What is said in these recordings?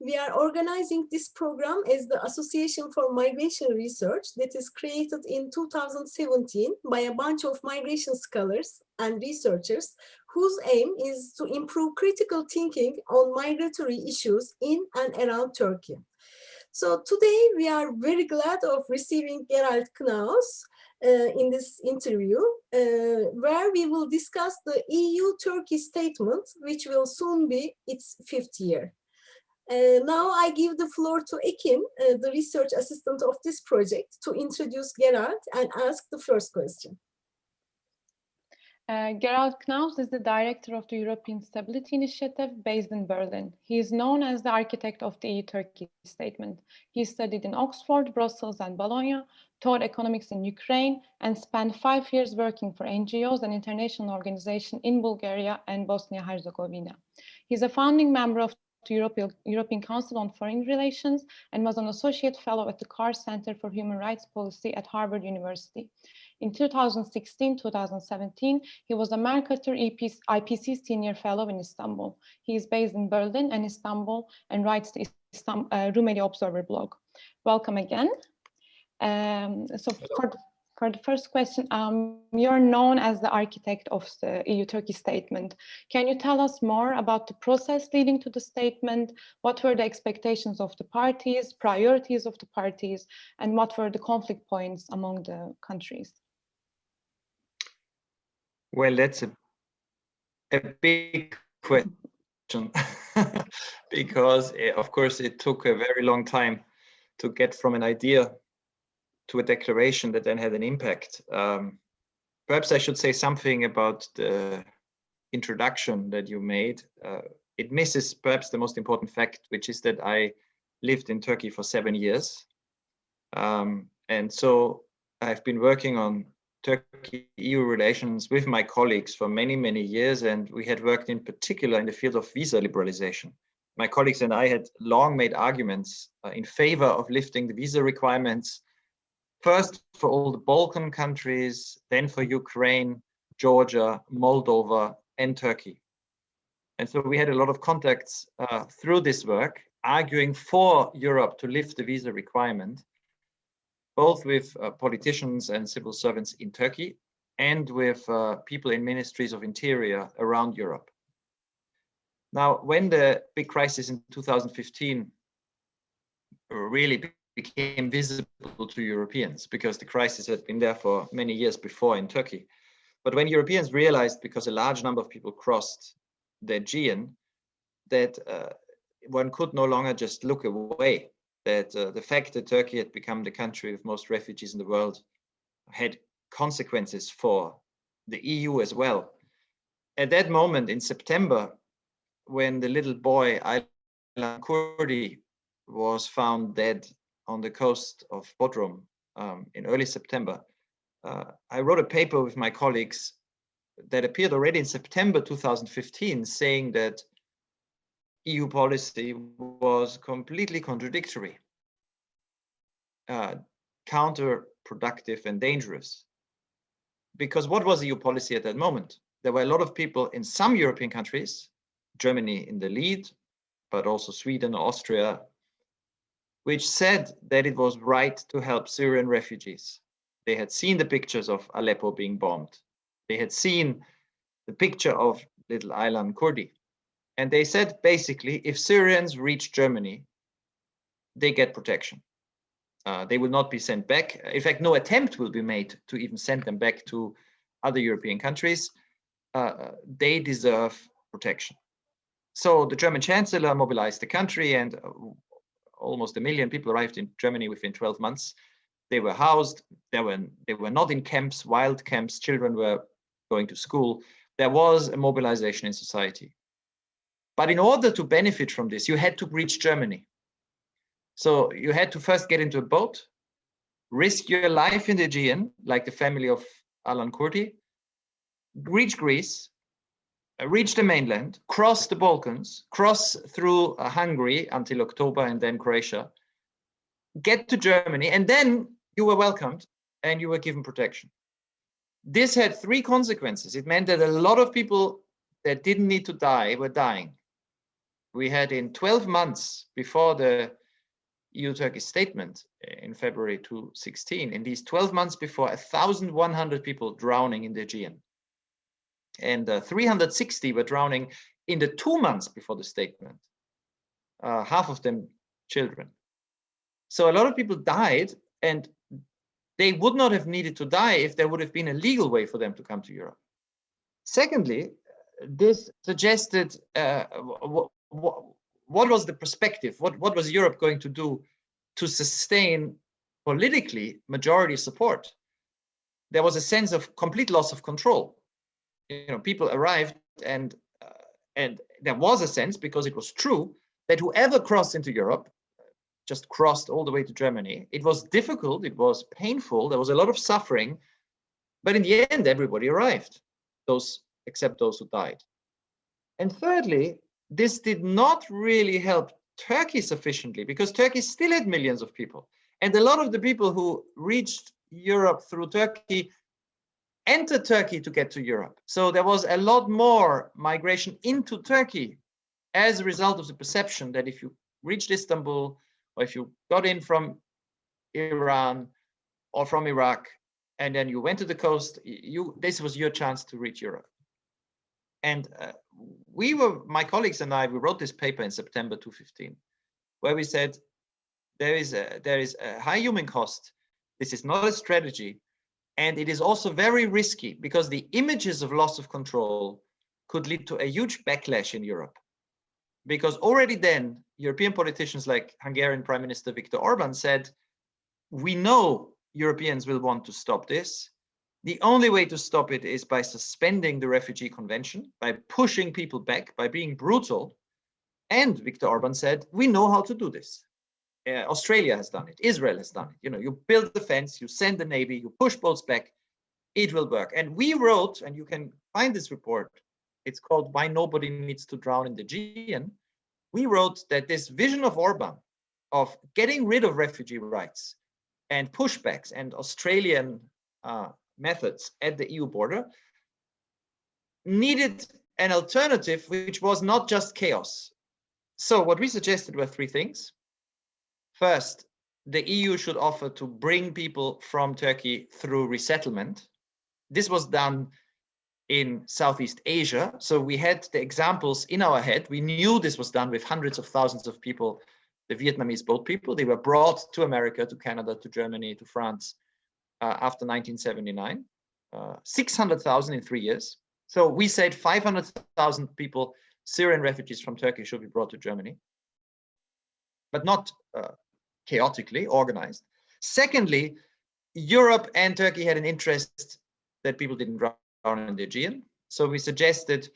we are organizing this program as the Association for Migration Research that is created in 2017 by a bunch of migration scholars and researchers whose aim is to improve critical thinking on migratory issues in and around Turkey. So today we are very glad of receiving Gerald Knaus in this interview, where we will discuss the EU-Turkey Statement, which will soon be its 5th year. Now I give the floor to Ekin, the research assistant of this project, to introduce Gerald and ask the first question. Gerald Knaus is the director of the European Stability Initiative based in Berlin. He is known as the architect of the EU-Turkey Statement. He studied in Oxford, Brussels, and Bologna, taught economics in Ukraine, and spent 5 years working for NGOs and international organizations in Bulgaria and Bosnia-Herzegovina. He's a founding member of the European Council on Foreign Relations and was an associate fellow at the GAR Center for Human Rights Policy at Harvard University. In 2016-2017, he was a Mercator IPC Senior Fellow in Istanbul. He is based in Berlin and Istanbul and writes the Rumeli Observer blog. Welcome again. For the first question, you're known as the architect of the EU-Turkey Statement. Can you tell us more about the process leading to the statement? What were the expectations of the parties, priorities of the parties, and what were the conflict points among the countries? Well, that's a big question because, of course, it took a very long time to get from an idea to a declaration that then had an impact. Perhaps I should say something about the introduction that you made. It misses perhaps the most important fact, which is that I lived in Turkey for 7 years. And so I've been working on Turkey-EU relations with my colleagues for many, many years, and we had worked in particular in the field of visa liberalization. My colleagues and I had long made arguments in favor of lifting the visa requirements, first for all the Balkan countries, then for Ukraine, Georgia, Moldova, and Turkey. And so we had a lot of contacts through this work, arguing for Europe to lift the visa requirement, both with politicians and civil servants in Turkey and with people in ministries of interior around Europe. Now, when the big crisis in 2015 really became visible to Europeans, because the crisis had been there for many years before in Turkey, but when Europeans realized, because a large number of people crossed the Aegean, that one could no longer just look away, that the fact that Turkey had become the country with most refugees in the world had consequences for the EU as well. At that moment in September, when the little boy Aylan Kurdi was found dead on the coast of Bodrum in early September, I wrote a paper with my colleagues that appeared already in September 2015, saying that EU policy was completely contradictory, counterproductive and dangerous. Because what was EU policy at that moment? There were a lot of people in some European countries, Germany in the lead, but also Sweden, Austria, which said that it was right to help Syrian refugees. They had seen the pictures of Aleppo being bombed. They had seen the picture of little Aylan Kurdi. And they said, basically, if Syrians reach Germany, they get protection. They will not be sent back. In fact, no attempt will be made to even send them back to other European countries. They deserve protection. So the German Chancellor mobilized the country, and almost 1 million people arrived in Germany within 12 months. They were housed. They were not in camps, wild camps. Children were going to school. There was a mobilization in society. But in order to benefit from this, you had to reach Germany. So you had to first get into a boat, risk your life in the Aegean, like the family of Aylan Kurdi, reach Greece, reach the mainland, cross the Balkans, cross through Hungary until October and then Croatia, get to Germany, and then you were welcomed and you were given protection. This had 3 consequences. It meant that a lot of people that didn't need to die were dying. we had in 12 months before the EUTurkey Statement in February 2016, in these 12 months before, 1,100 people drowning in the Aegean. And 360 were drowning in the 2 months before the statement, half of them children. So a lot of people died, and they would not have needed to die if there would have been a legal way for them to come to Europe. Secondly, this suggested what was the perspective? What was Europe going to do to sustain politically majority support? There was a sense of complete loss of control. People arrived, and there was a sense, because it was true, that whoever crossed into Europe just crossed all the way to Germany. It was difficult, it was painful, there was a lot of suffering, but in the end, everybody arrived, except those who died. And thirdly, this did not really help Turkey sufficiently, because Turkey still had millions of people. And a lot of the people who reached Europe through Turkey entered Turkey to get to Europe. So there was a lot more migration into Turkey as a result of the perception that if you reached Istanbul, or if you got in from Iran or from Iraq, and then you went to the coast, this was your chance to reach Europe. And my colleagues and I, we wrote this paper in September 2015, where we said there is a high human cost. This is not a strategy, and it is also very risky, because the images of loss of control could lead to a huge backlash in Europe. Because already then, European politicians like Hungarian Prime Minister Viktor Orban said, we know Europeans will want to stop this. The only way to stop it is by suspending the Refugee Convention, by pushing people back, by being brutal. And Viktor Orban said, we know how to do this. Australia has done it. Israel has done it. You build the fence, you send the navy, you push boats back, it will work. And we wrote, and you can find this report, it's called Why Nobody Needs to Drown in the Aegean. We wrote that this vision of Orban of getting rid of refugee rights and pushbacks and Australian methods at the EU border needed an alternative which was not just chaos. So what we suggested were three things. First, the EU should offer to bring people from Turkey through resettlement. This was done in Southeast Asia. So we had the examples in our head. We knew this was done with hundreds of thousands of people, the Vietnamese boat people. They were brought to America, to Canada, to Germany, to France after 1979. 600,000 in 3 years. So we said 500,000 people, Syrian refugees from Turkey, should be brought to Germany, but not chaotically organized. Secondly, Europe and Turkey had an interest that people didn't drown in the Aegean. So we suggested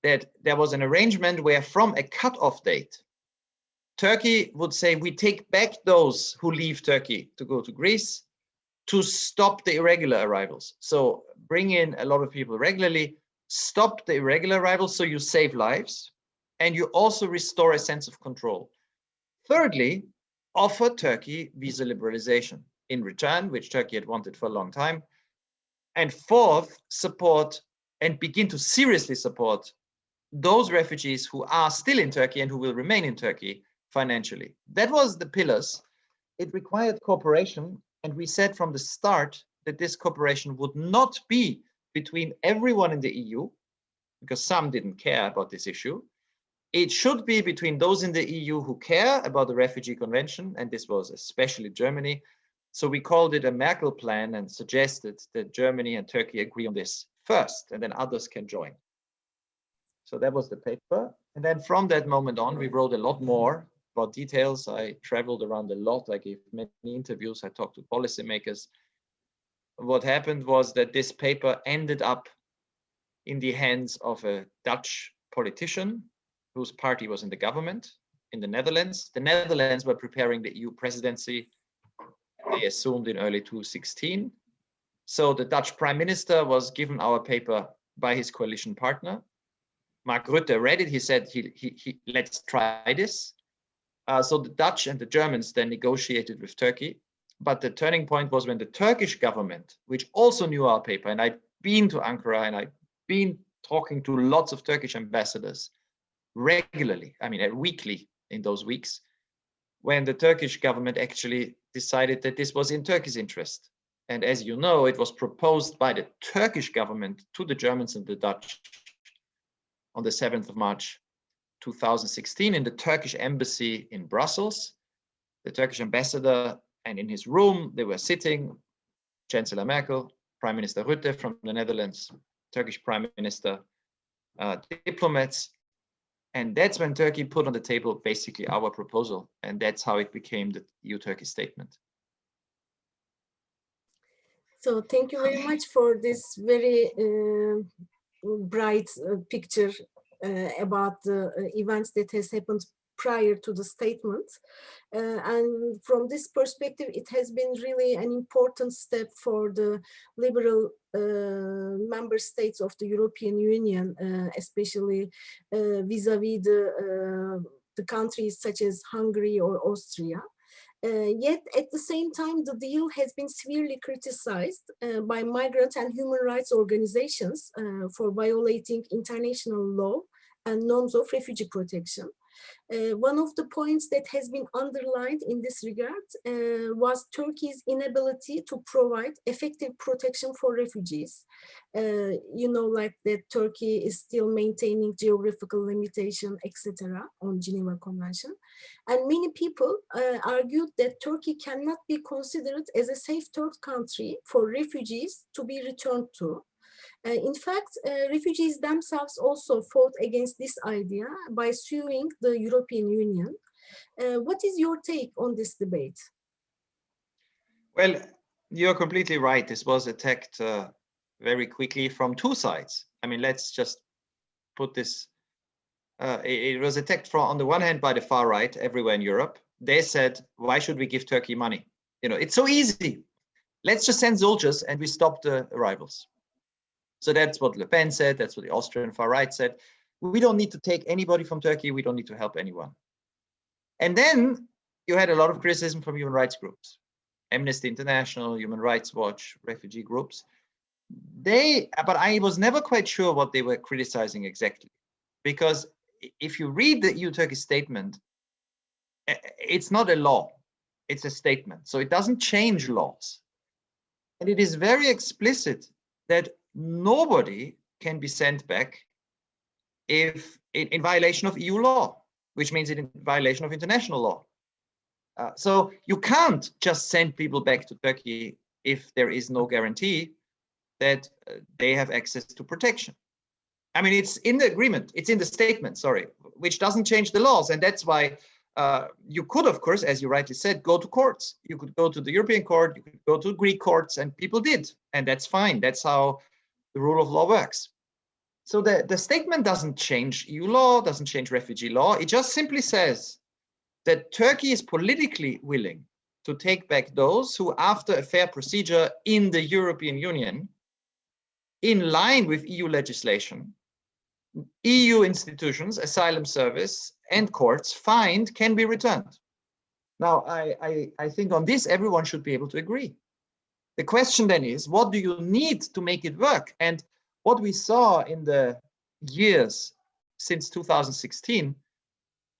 that there was an arrangement where from a cutoff date, Turkey would say, we take back those who leave Turkey to go to Greece to stop the irregular arrivals. So bring in a lot of people regularly, stop the irregular arrivals so you save lives, and you also restore a sense of control. Thirdly, offer Turkey visa liberalization in return, which Turkey had wanted for a long time. And fourth, support and begin to seriously support those refugees who are still in Turkey and who will remain in Turkey financially. That was the pillars. It required cooperation, and we said from the start that this cooperation would not be between everyone in the EU, because some didn't care about this issue. It should be between those in the EU who care about the Refugee Convention, and this was especially Germany. So we called it a Merkel plan and suggested that Germany and Turkey agree on this first, and then others can join. So that was the paper. And then from that moment on, we wrote a lot more about details. I traveled around a lot. I gave many interviews. I talked to policymakers. What happened was that this paper ended up in the hands of a Dutch politician whose party was in the government in the Netherlands. The Netherlands were preparing the EU presidency. They assumed in early 2016. So the Dutch Prime Minister was given our paper by his coalition partner. Mark Rutte read it. He said, let's try this. So the Dutch and the Germans then negotiated with Turkey. But the turning point was when the Turkish government, which also knew our paper, and I'd been to Ankara and I'd been talking to lots of Turkish ambassadors, regularly, I mean, weekly in those weeks, when the Turkish government actually decided that this was in Turkey's interest. And as you know, it was proposed by the Turkish government to the Germans and the Dutch on the 7th of March 2016 in the Turkish embassy in Brussels. The Turkish ambassador, and in his room, they were sitting, Chancellor Merkel, Prime Minister Rutte from the Netherlands, Turkish Prime Minister, diplomats. And that's when Turkey put on the table basically our proposal. And that's how it became the EUTurkey Statement. So thank you very much for this very bright picture about the events that has happened prior to the statement. And from this perspective, it has been really an important step for the liberal member states of the European Union, especially vis-a-vis the countries such as Hungary or Austria. Yet at the same time, the deal has been severely criticized by migrant and human rights organizations for violating international law and norms of refugee protection. One of the points that has been underlined in this regard was Turkey's inability to provide effective protection for refugees. You know, like that Turkey is still maintaining geographical limitation, etc., on Geneva Convention. And many people argued that Turkey cannot be considered as a safe third country for refugees to be returned to. In fact, refugees themselves also fought against this idea by suing the European Union. What is your take on this debate? Well, you're completely right. This was attacked very quickly from two sides. I mean, let's just put this. It was attacked from, on the one hand, by the far right everywhere in Europe. They said, why should we give Turkey money? You know, it's so easy. Let's just send soldiers and we stop the arrivals. So that's what Le Pen said. That's what the Austrian far right said. We don't need to take anybody from Turkey. We don't need to help anyone. And then you had a lot of criticism from human rights groups, Amnesty International, Human Rights Watch, refugee groups. But I was never quite sure what they were criticizing exactly, because if you read the EUTurkey Statement, it's not a law, it's a statement. So it doesn't change laws. And it is very explicit that nobody can be sent back if in violation of EU law, which means in violation of international law. So you can't just send people back to Turkey if there is no guarantee that they have access to protection. I mean, it's in the agreement, it's in the statement, sorry, which doesn't change the laws. And that's why you could, of course, as you rightly said, go to courts. You could go to the European court, you could go to Greek courts, and people did. And that's fine. That's how the rule of law works. So the statement doesn't change EU law, doesn't change refugee law. It just simply says that Turkey is politically willing to take back those who, after a fair procedure in the European Union, in line with EU legislation, EU institutions, asylum service, and courts find can be returned. Now, I think on this, everyone should be able to agree. The question then is, what do you need to make it work? And what we saw in the years since 2016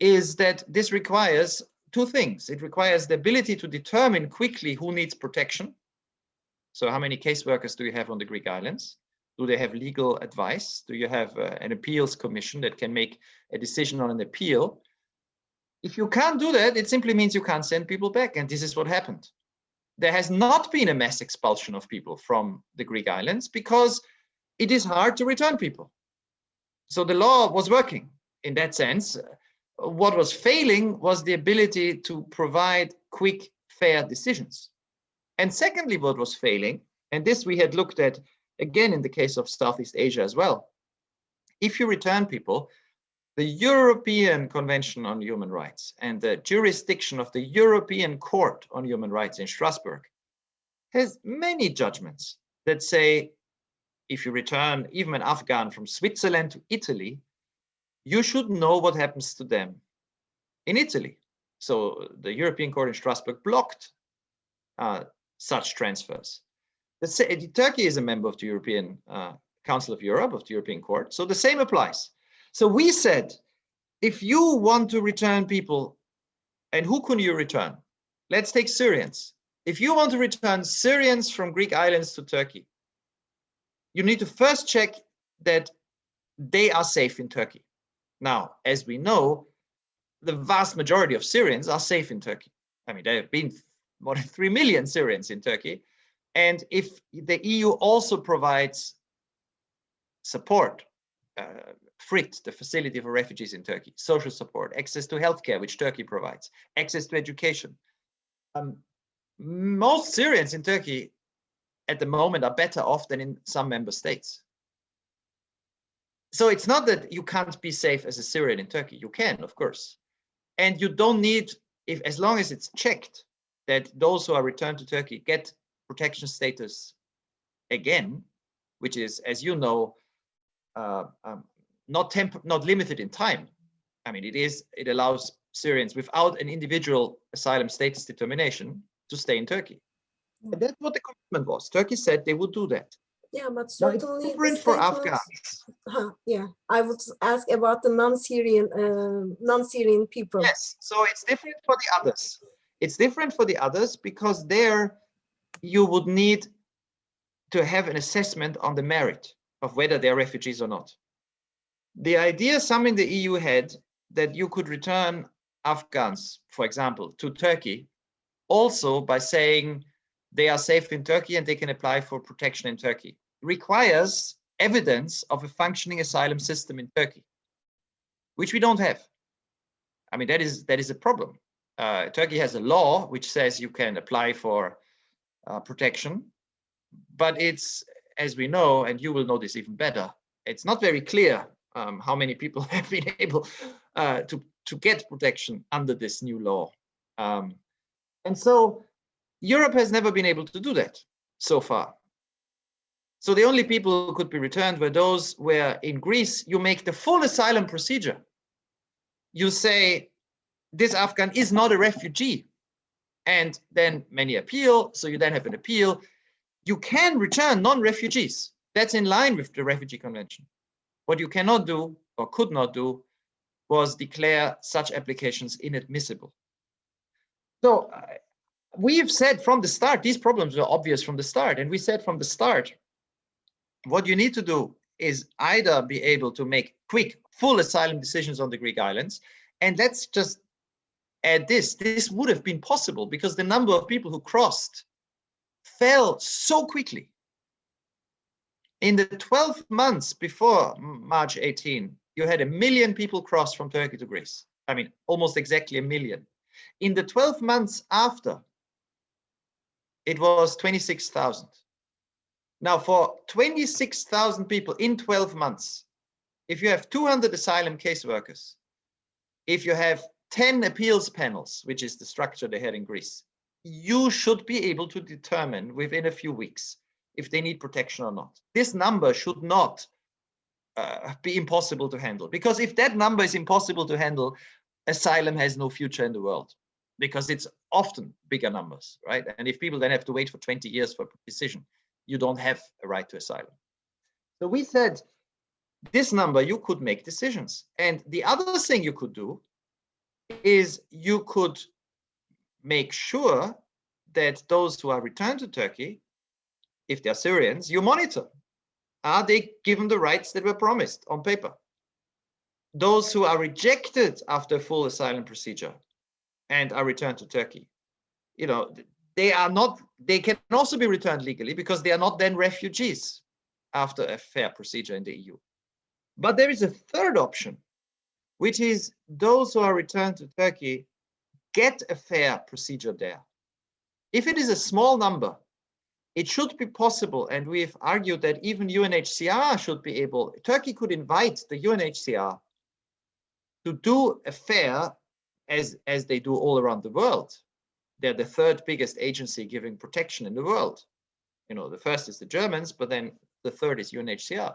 is that this requires two things. It requires the ability to determine quickly who needs protection. So how many caseworkers do you have on the Greek islands? Do they have legal advice? Do you have an appeals commission that can make a decision on an appeal? If you can't do that, it simply means you can't send people back. And this is what happened. There has not been a mass expulsion of people from the Greek islands because it is hard to return people. So the law was working in that sense. What was failing was the ability to provide quick, fair decisions. And secondly, what was failing, and this we had looked at again in the case of Southeast Asia as well, if you return people, the European Convention on Human Rights and the jurisdiction of the European Court on Human Rights in Strasbourg has many judgments that say, if you return even an Afghan from Switzerland to Italy, you should know what happens to them in Italy. So the European Court in Strasbourg blocked such transfers. Turkey is a member of the European Council of Europe, of the European Court, so the same applies. So we said, if you want to return people, and who can you return? Let's take Syrians. If you want to return Syrians from Greek islands to Turkey, you need to first check that they are safe in Turkey. Now, as we know, the vast majority of Syrians are safe in Turkey. I mean, there have been more than 3 million Syrians in Turkey. And if the EU also provides support, FRIT, the Facility for Refugees in Turkey, social support, access to healthcare, which Turkey provides, access to education. Most Syrians in Turkey at the moment are better off than in some member states. So it's not that you can't be safe as a Syrian in Turkey. You can, of course. And you don't need, as long as it's checked that those who are returned to Turkey get protection status again, which is, as you know, not limited in time. I mean, it allows Syrians without an individual asylum status determination to stay in Turkey. And that's what the commitment was. Turkey said they would do that. Yeah, but Now, certainly it's different for Afghans. Yeah, I would ask about the non-Syrian people. Yes, so it's different for the others. It's different for the others because there you would need to have an assessment on the merit of whether they're refugees or not. The idea some in the EU had that you could return Afghans, for example, to Turkey, also by saying they are safe in Turkey and they can apply for protection in Turkey, requires evidence of a functioning asylum system in Turkey, which we don't have. I mean, that is a problem. Turkey has a law which says you can apply for protection, but it's, as we know, and you will know this even better, it's not very clear how many people have been able to get protection under this new law. And so Europe has never been able to do that so far. So the only people who could be returned were those where in Greece you make the full asylum procedure. You say this Afghan is not a refugee, and then many appeal, so you then have an appeal. You can return non-refugees. That's in line with the Refugee Convention. What you cannot do or could not do was declare such applications inadmissible. So we've said from the start, these problems were obvious from the start, and we said from the start, what you need to do is either be able to make quick, full asylum decisions on the Greek islands, and let's just add this would have been possible because the number of people who crossed fell so quickly. In the 12 months before March 18, you had 1 million people cross from Turkey to Greece. I mean, almost exactly 1 million. In the 12 months after, it was 26,000. Now, for 26,000 people in 12 months, if you have 200 asylum caseworkers, if you have 10 appeals panels, which is the structure they had in Greece, you should be able to determine within a few weeks if they need protection or not. This number should not be impossible to handle, because if that number is impossible to handle, asylum has no future in the world, because it's often bigger numbers, right? And if people then have to wait for 20 years for a decision, you don't have a right to asylum. So we said, this number, you could make decisions. And the other thing you could do is you could make sure that those who are returned to Turkey, if they're Syrians, you monitor. Are they given the rights that were promised on paper? Those who are rejected after full asylum procedure and are returned to Turkey, you know, they can also be returned legally because they are not then refugees after a fair procedure in the EU. But there is a third option, which is those who are returned to Turkey get a fair procedure there. If it is a small number, it should be possible, and we've argued that even UNHCR should be able, Turkey could invite the UNHCR to do a fair as they do all around the world. They're the third biggest agency giving protection in the world. You know, the first is the Germans, but then the third is UNHCR.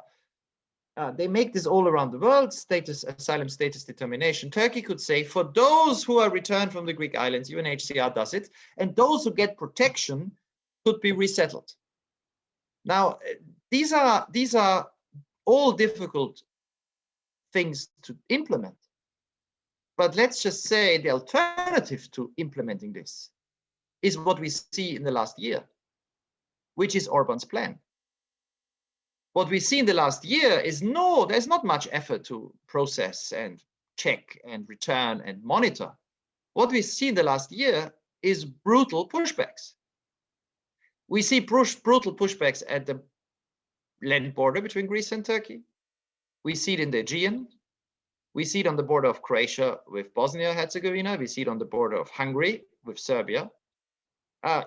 They make this all around the world, asylum status determination. Turkey could say, for those who are returned from the Greek islands, UNHCR does it, and those who get protection could be resettled. Now, these are all difficult things to implement, But let's just say the alternative to implementing this is what we see in the last year, which is Orban's plan. What we see in the last year is there's not much effort to process and check and return and monitor. What we see in the last year is brutal pushbacks. We see brutal pushbacks at the land border between Greece and Turkey. We see it in the Aegean. We see it on the border of Croatia with Bosnia-Herzegovina. We see it on the border of Hungary with Serbia.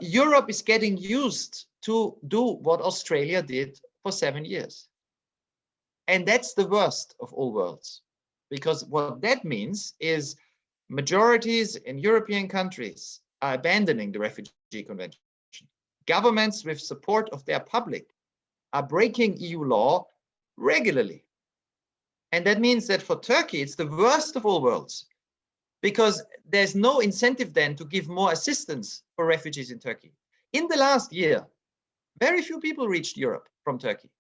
Europe is getting used to do what Australia did for 7 years. And that's the worst of all worlds, because what that means is majorities in European countries are abandoning the Refugee Convention. Governments with support of their public are breaking EU law regularly. And that means that for Turkey, it's the worst of all worlds, because there's no incentive then to give more assistance for refugees in Turkey. In the last year, very few people reached Europe from Turkey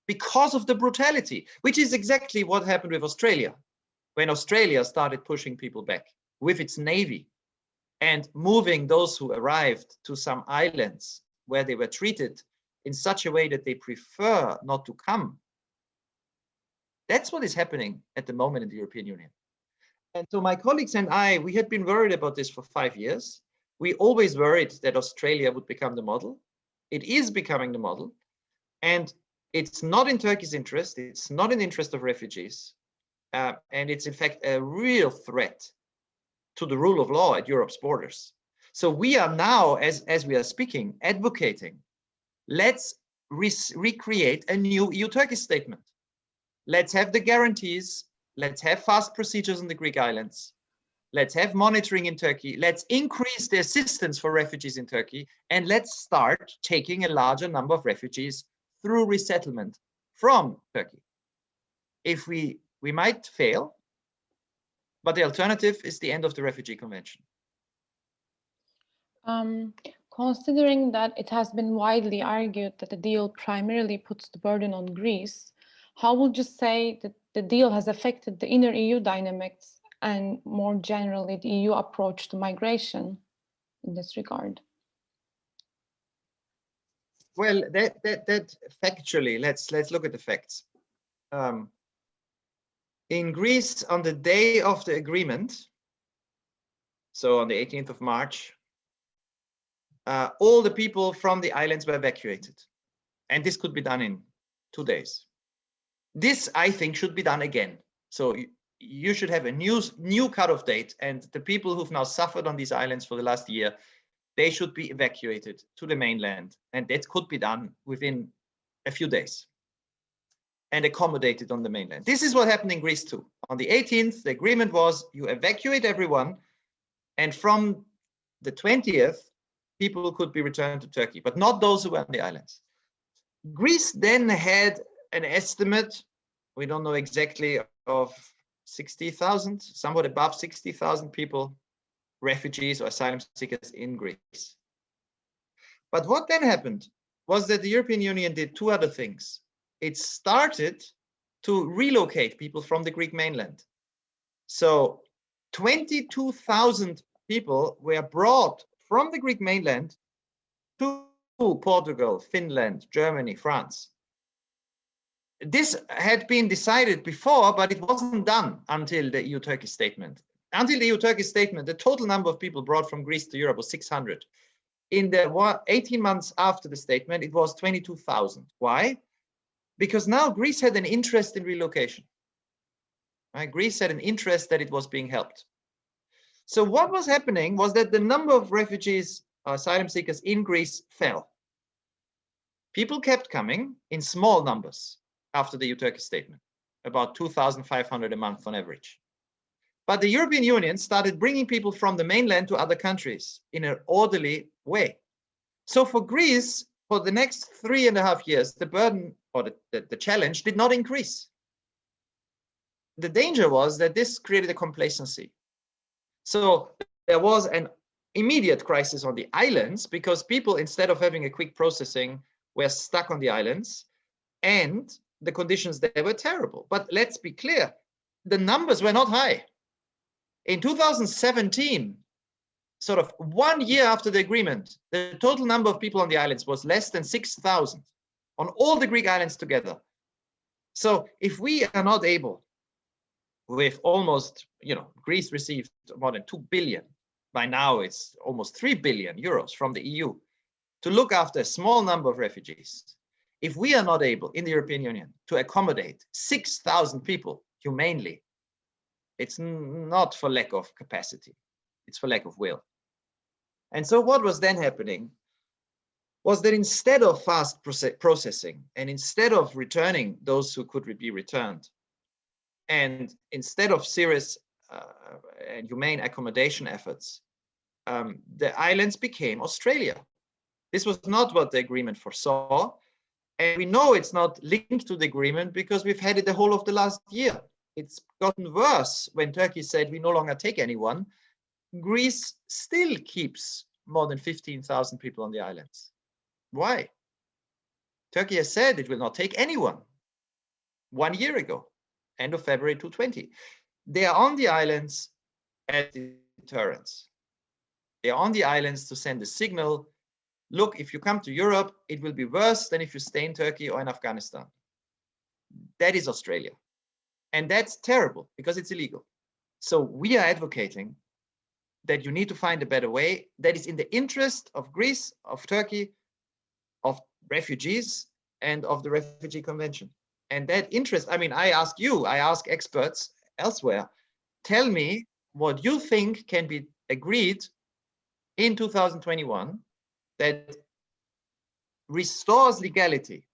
because of the brutality, which is exactly what happened with Australia, when Australia started pushing people back with its navy and moving those who arrived to some islands where they were treated in such a way that they prefer not to come. That's what is happening at the moment in the European Union. And so my colleagues and I, we had been worried about this for 5 years. We always worried that Australia would become the model. It is becoming the model. And it's not in Turkey's interest. It's not in the interest of refugees. And it's in fact a real threat to the rule of law at Europe's borders. So we are now, as we are speaking, advocating, let's recreate a new EUTurkey statement. Let's have the guarantees. Let's have fast procedures on the Greek islands. Let's have monitoring in Turkey. Let's increase the assistance for refugees in Turkey. And let's start taking a larger number of refugees through resettlement from Turkey. If we might fail, but the alternative is the end of the Refugee Convention. Considering that it has been widely argued that the deal primarily puts the burden on Greece, how would you say that the deal has affected the inner EU dynamics and more generally the EU approach to migration in this regard? Well, that factually, let's look at the facts. In Greece, on the day of the agreement, so on the 18th of March, all the people from the islands were evacuated. And this could be done in 2 days. This, I think, should be done again. So you should have a new cutoff date, and the people who've now suffered on these islands for the last year, they should be evacuated to the mainland. And that could be done within a few days and accommodated on the mainland. This is what happened in Greece too. On the 18th, the agreement was you evacuate everyone, and from the 20th, people could be returned to Turkey, but not those who were on the islands. Greece then had an estimate, we don't know exactly, of 60,000, somewhat above 60,000 people, refugees or asylum seekers in Greece. But what then happened was that the European Union did two other things. It started to relocate people from the Greek mainland. So 22,000 people were brought from the Greek mainland to Portugal, Finland, Germany, France. This had been decided before, but it wasn't done until the EUTurkey Statement. Until the EUTurkey Statement, the total number of people brought from Greece to Europe was 600. In the 18 months after the statement, it was 22,000. Why? Because now Greece had an interest in relocation. Right? Greece had an interest that it was being helped. So what was happening was that the number of refugees, asylum seekers in Greece fell. People kept coming in small numbers after the EUTurkey Statement, about 2,500 a month on average. But the European Union started bringing people from the mainland to other countries in an orderly way. So for Greece, for the next 3.5 years, the burden or the challenge did not increase. The danger was that this created a complacency. So there was an immediate crisis on the islands because people, instead of having a quick processing, were stuck on the islands, and the conditions there were terrible. But let's be clear, the numbers were not high. In 2017, sort of 1 year after the agreement, the total number of people on the islands was less than 6,000 on all the Greek islands together. So if we are not able, with almost, Greece received more than 2 billion. By now it's almost 3 billion euros from the EU to look after a small number of refugees. If we are not able in the European Union to accommodate 6,000 people humanely, it's not for lack of capacity, it's for lack of will. And so what was then happening was that instead of fast processing and instead of returning those who could be returned, and instead of serious and humane accommodation efforts, the islands became Australia. This was not what the agreement foresaw. And we know it's not linked to the agreement because we've had it the whole of the last year. It's gotten worse when Turkey said we no longer take anyone. Greece still keeps more than 15,000 people on the islands. Why? Turkey has said it will not take anyone 1 year ago, end of February 2020. They are on the islands as deterrents. They are on the islands to send a signal. Look, if you come to Europe, it will be worse than if you stay in Turkey or in Afghanistan. That is Australia. And that's terrible because it's illegal. So we are advocating that you need to find a better way that is in the interest of Greece, of Turkey, of refugees, and of the Refugee Convention. And that interest, I mean, I ask experts elsewhere, tell me what you think can be agreed in 2021 that restores legality,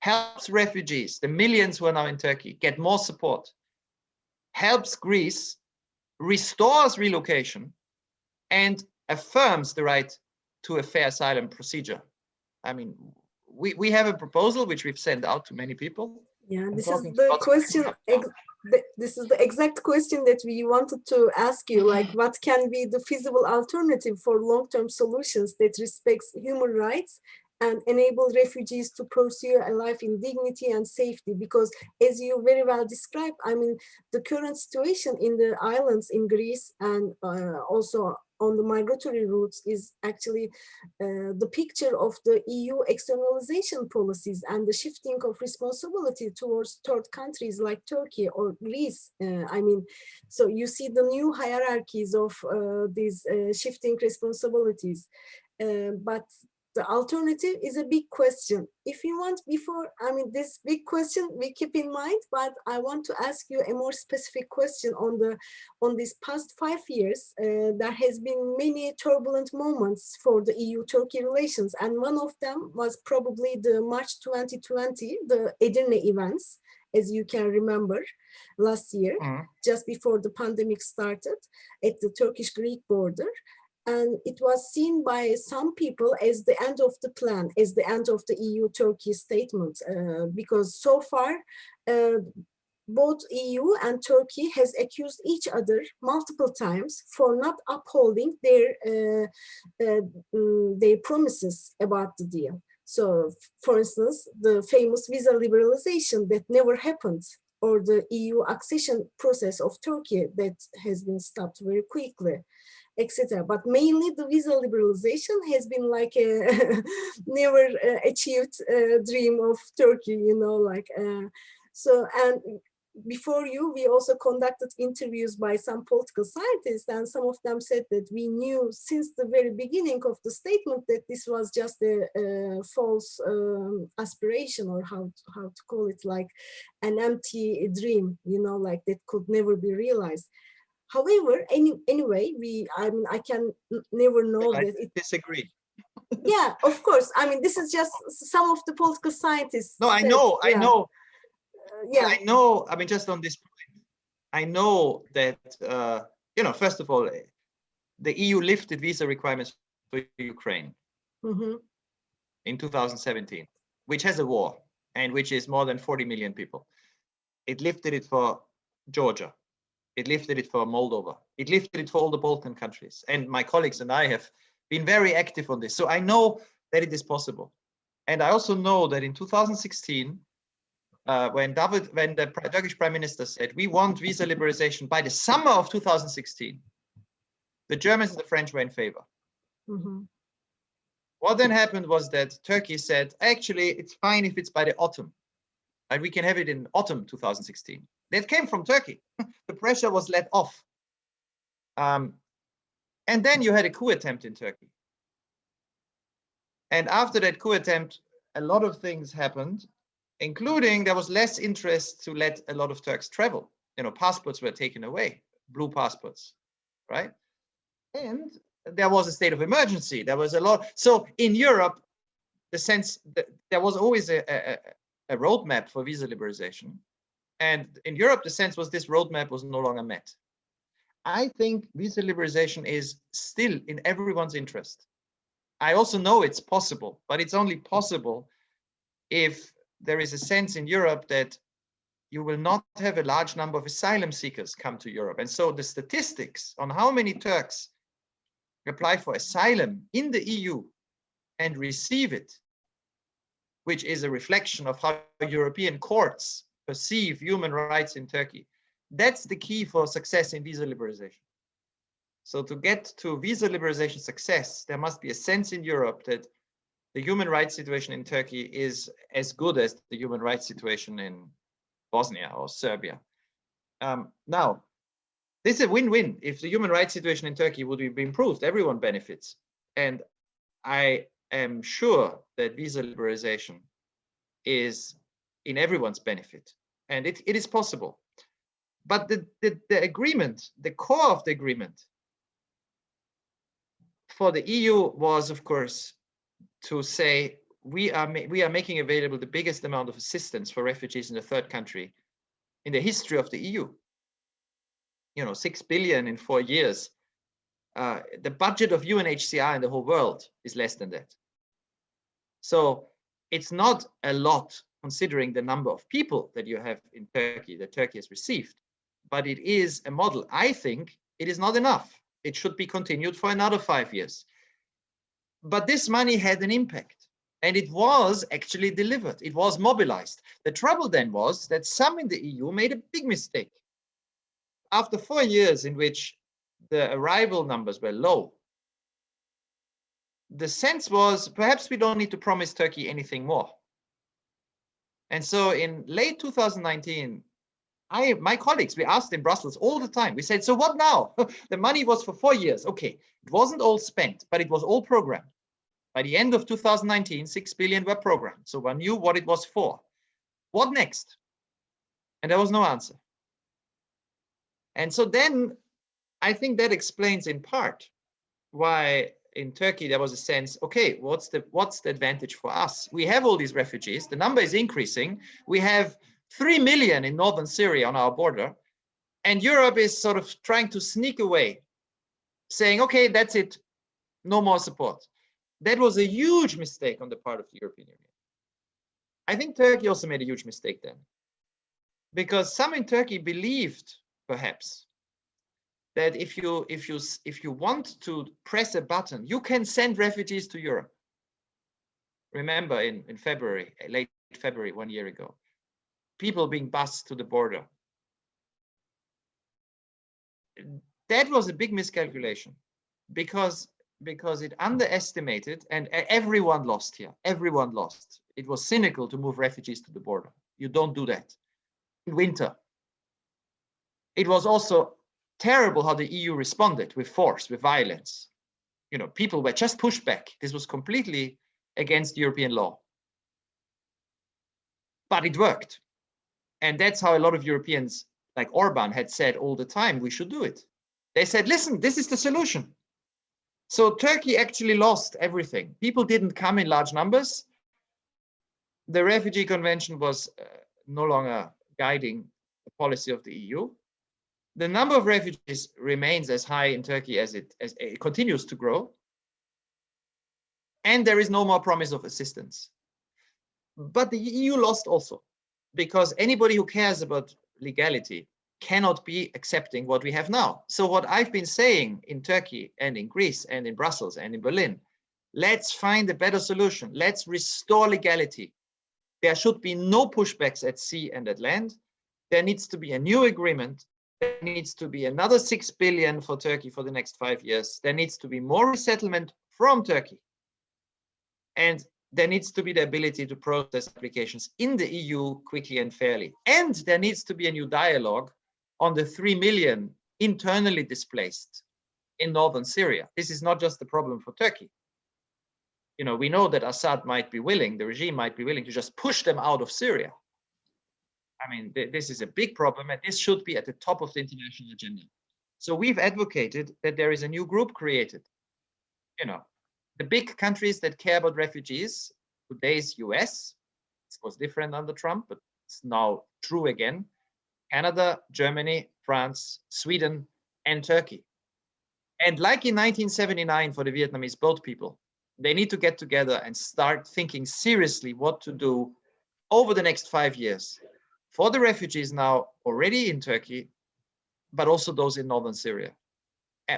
helps refugees, the millions who are now in Turkey, get more support, helps Greece, restores relocation, and affirms the right to a fair asylum procedure. I mean, we have a proposal which we've sent out to many people. Yeah, this is the question. This is the exact question that we wanted to ask you, like what can be the feasible alternative for long-term solutions that respects human rights and enable refugees to pursue a life in dignity and safety? Because as you very well described, I mean, the current situation in the islands in Greece and also on the migratory routes is actually the picture of the EU externalization policies and the shifting of responsibility towards third countries like Turkey or Greece. I mean, so you see the new hierarchies of these shifting responsibilities. But the alternative is a big question. If you want, before, I mean, this big question we keep in mind, but I want to ask you a more specific question on these past 5 years. There has been many turbulent moments for the EU-Turkey relations, and one of them was probably the March 2020, the Edirne events, as you can remember, last year, just before the pandemic started at the Turkish-Greek border. And it was seen by some people as the end of the plan, as the end of the EU-Turkey statement, because so far, both EU and Turkey has accused each other multiple times for not upholding their promises about the deal. So, for instance, the famous visa liberalization that never happened, or the EU accession process of Turkey that has been stopped very quickly, etc. But mainly the visa liberalization has been like a never achieved dream of Turkey, you know, like, so, and before you, we also conducted interviews by some political scientists, and some of them said that we knew since the very beginning of the statement that this was just a false aspiration, or how to call it, like an empty dream, you know, like that could never be realized. However, anyway, I can never know that it disagree. Yeah, of course. I mean, this is just some of the political scientists. No, I know, yeah. I know. Yeah, I know. I mean, just on this point, I know that you know, first of all, the EU lifted visa requirements for Ukraine in 2017, which has a war and which is more than 40 million people. It lifted it for Georgia. It lifted it for Moldova. It lifted it for all the Balkan countries. And my colleagues and I have been very active on this. So I know that it is possible. And I also know that in 2016, when the Turkish Prime Minister said, we want visa liberalization by the summer of 2016, the Germans and the French were in favor. Mm-hmm. What then happened was that Turkey said, actually, it's fine if it's by the autumn. And we can have it in autumn 2016. That came from Turkey. The pressure was let off. And then you had a coup attempt in Turkey. And after that coup attempt, a lot of things happened, including there was less interest to let a lot of Turks travel. You know, passports were taken away, blue passports, right? And there was a state of emergency. There was a lot. So in Europe, the sense that there was always a roadmap for visa liberalization. And in Europe, the sense was this roadmap was no longer met. I think visa liberalization is still in everyone's interest. I also know it's possible, but it's only possible if there is a sense in Europe that you will not have a large number of asylum seekers come to Europe. And so the statistics on how many Turks apply for asylum in the EU and receive it, which is a reflection of how European courts perceive human rights in Turkey, that's the key for success in visa liberalization. So to get to visa liberalization success, there must be a sense in Europe that the human rights situation in Turkey is as good as the human rights situation in Bosnia or Serbia. Now, this is a win-win. If the human rights situation in Turkey would be improved, everyone benefits. And I am sure that visa liberalization is in everyone's benefit. And it is possible. But the agreement, the core of the agreement for the EU was, of course, to say we are making available the biggest amount of assistance for refugees in a third country in the history of the EU. You know, 6 billion in 4 years. The budget of UNHCR in the whole world is less than that. So it's not a lot considering the number of people that you have in Turkey, that Turkey has received, but it is a model. I think it is not enough. It should be continued for another 5 years. But this money had an impact, and it was actually delivered. It was mobilized. The trouble then was that some in the EU made a big mistake. After 4 years in which the arrival numbers were low, the sense was perhaps we don't need to promise Turkey anything more. And so in late 2019, my colleagues, we asked in Brussels all the time, we said, so what now? The money was for 4 years. Okay, it wasn't all spent, but it was all programmed. By the end of 2019, 6 billion were programmed. So one knew what it was for. What next? And there was no answer. And so then I think that explains in part why in Turkey there was a sense, okay, what's the advantage for us? We have all these refugees, the number is increasing. We have 3 million in northern Syria on our border, and Europe is sort of trying to sneak away, saying, okay, that's it, no more support. That was a huge mistake on the part of the European Union. I think Turkey also made a huge mistake then, because some in Turkey believed, perhaps, that if you want to press a button, you can send refugees to Europe. Remember in February, late February, 1 year ago, people being bussed to the border. That was a big miscalculation because it underestimated, and everyone lost here. Everyone lost. It was cynical to move refugees to the border. You don't do that. In winter. It was also terrible how the EU responded with force, with violence. You know, people were just pushed back. This was completely against European law. But it worked. And that's how a lot of Europeans, like Orban, had said all the time, we should do it. They said, listen, this is the solution. So Turkey actually lost everything. People didn't come in large numbers. The refugee convention was no longer guiding the policy of the EU. The number of refugees remains as high in Turkey as it continues to grow. And there is no more promise of assistance. But the EU lost also, because anybody who cares about legality cannot be accepting what we have now. So what I've been saying in Turkey and in Greece and in Brussels and in Berlin, let's find a better solution. Let's restore legality. There should be no pushbacks at sea and at land. There needs to be a new agreement. There needs to be another 6 billion for Turkey for the next 5 years. There needs to be more resettlement from Turkey. And there needs to be the ability to process applications in the EU quickly and fairly. And there needs to be a new dialogue on the 3 million internally displaced in northern Syria. This is not just a problem for Turkey. You know, we know that Assad might be willing, the regime might be willing to just push them out of Syria. I mean, this is a big problem, and this should be at the top of the international agenda. So we've advocated that there is a new group created. You know, the big countries that care about refugees, today's US, it was different under Trump, but it's now true again, Canada, Germany, France, Sweden, and Turkey. And like in 1979 for the Vietnamese boat people, they need to get together and start thinking seriously what to do over the next 5 years for the refugees now already in Turkey, but also those in northern Syria.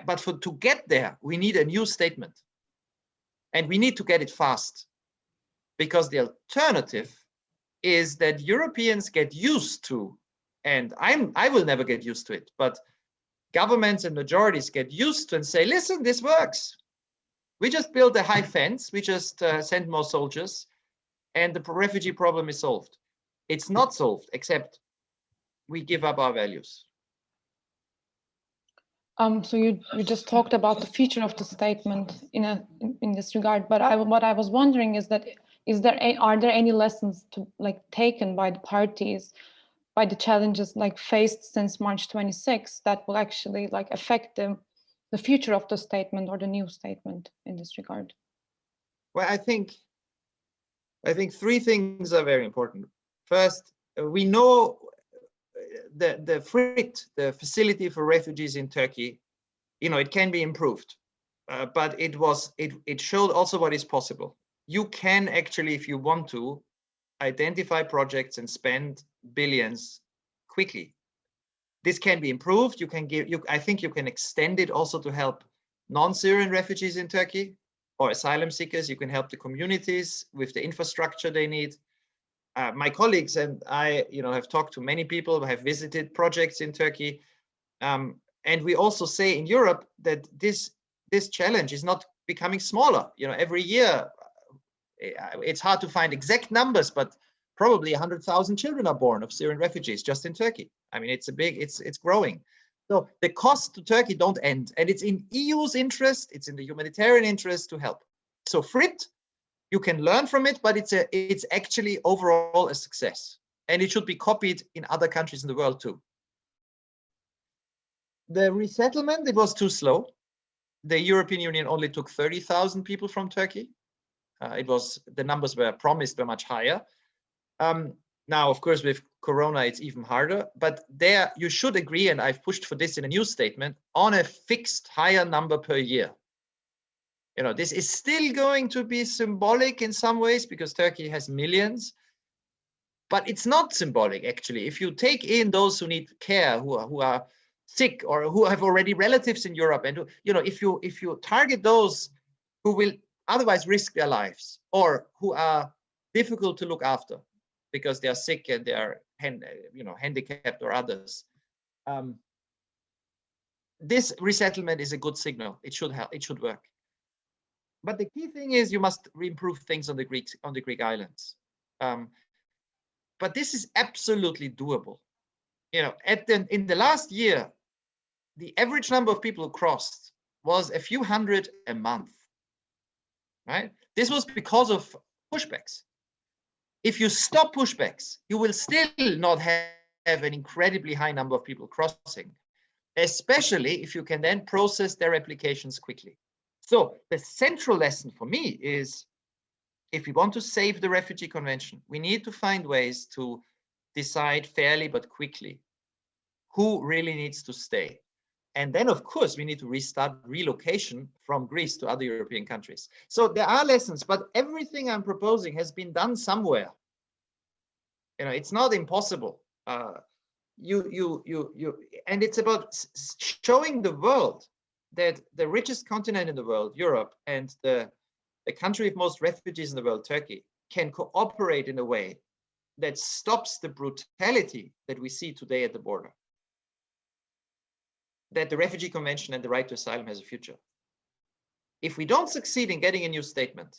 But to get there, we need a new statement. And we need to get it fast, because the alternative is that Europeans get used to, and I will never get used to it, but governments and majorities get used to and say, listen, this works. We just build a high fence, we just send more soldiers, and the refugee problem is solved. It's not solved, except we give up our values. So you just talked about the future of the statement in this regard, but what I was wondering is that are there any lessons to taken by the parties, by the challenges faced since March 26 that will actually affect the future of the statement or the new statement in this regard? Well, I think 3 things are very important. First, we know the FRIT, the facility for refugees in Turkey, you know, it can be improved, but it showed also what is possible. You can actually, if you want to, identify projects and spend billions quickly. This can be improved. You can I think you can extend it also to help non-Syrian refugees in Turkey or asylum seekers. You can help the communities with the infrastructure they need. My colleagues and I, you know, have talked to many people, have visited projects in Turkey, and we also say in Europe that this challenge is not becoming smaller. You know, every year, it's hard to find exact numbers, but probably 100,000 children are born of Syrian refugees just in Turkey. I mean, it's growing. So the costs to Turkey don't end, and it's in EU's interest, it's in the humanitarian interest to help. So FRIT, you can learn from it, but it's actually overall a success, and it should be copied in other countries in the world too. The resettlement, it was too slow. The European Union only took 30,000 people from Turkey. The numbers were promised were much higher. Now, of course, with Corona, it's even harder, but there you should agree, and I've pushed for this in a new statement, on a fixed higher number per year. You know, this is still going to be symbolic in some ways because Turkey has millions, but it's not symbolic actually. If you take in those who need care, who are sick or who have already relatives in Europe, and you know, if you target those who will otherwise risk their lives or who are difficult to look after because they are sick and they are handicapped or others, this resettlement is a good signal. It should help. It should work. But the key thing is you must improve things on the Greek islands. But this is absolutely doable. You know, in the last year, the average number of people who crossed was a few hundred a month. Right? This was because of pushbacks. If you stop pushbacks, you will still not have an incredibly high number of people crossing, especially if you can then process their applications quickly. So the central lesson for me is, if we want to save the Refugee Convention, we need to find ways to decide fairly but quickly who really needs to stay. And then, of course, we need to restart relocation from Greece to other European countries. So there are lessons, but everything I'm proposing has been done somewhere. You know, it's not impossible. And it's about showing the world that the richest continent in the world, Europe, and the country with most refugees in the world, Turkey, can cooperate in a way that stops the brutality that we see today at the border, that the Refugee Convention and the right to asylum has a future. If we don't succeed in getting a new statement,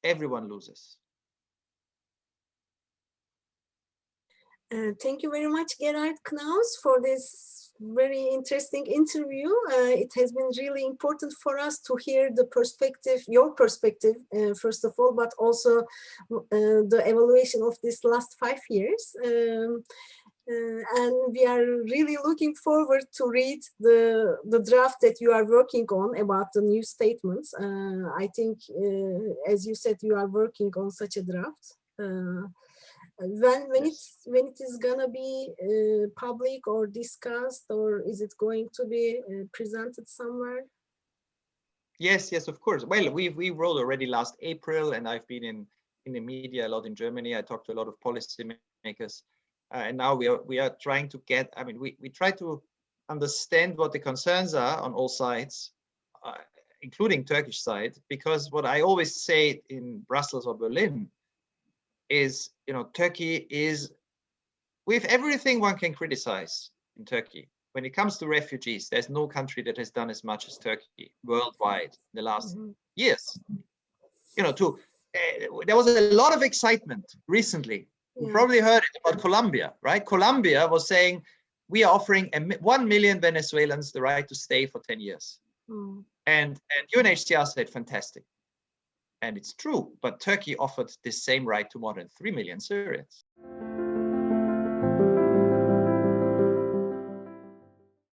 everyone loses. Thank you very much, Gerald Knaus, for this very interesting interview. It has been really important for us to hear the perspective, your perspective, first of all, but also the evaluation of this last 5 years. And we are really looking forward to read the draft that you are working on about the new statements. I think, as you said, you are working on such a draft. When it is gonna be public or discussed, or is it going to be presented somewhere? Yes, of course. Well, we wrote already last April, and I've been in the media a lot in Germany. I talked to a lot of policymakers, and now we are trying to get. I mean, we try to understand what the concerns are on all sides, including Turkish side, because what I always say in Brussels or Berlin is, Turkey is, with everything one can criticize in Turkey. When it comes to refugees, there's no country that has done as much as Turkey worldwide in the last years. There was a lot of excitement recently. You probably heard it about Colombia, right? Colombia was saying, we are offering 1 million Venezuelans the right to stay for 10 years. And UNHCR said, fantastic. And it's true, but Turkey offered the same right to more than 3 million Syrians.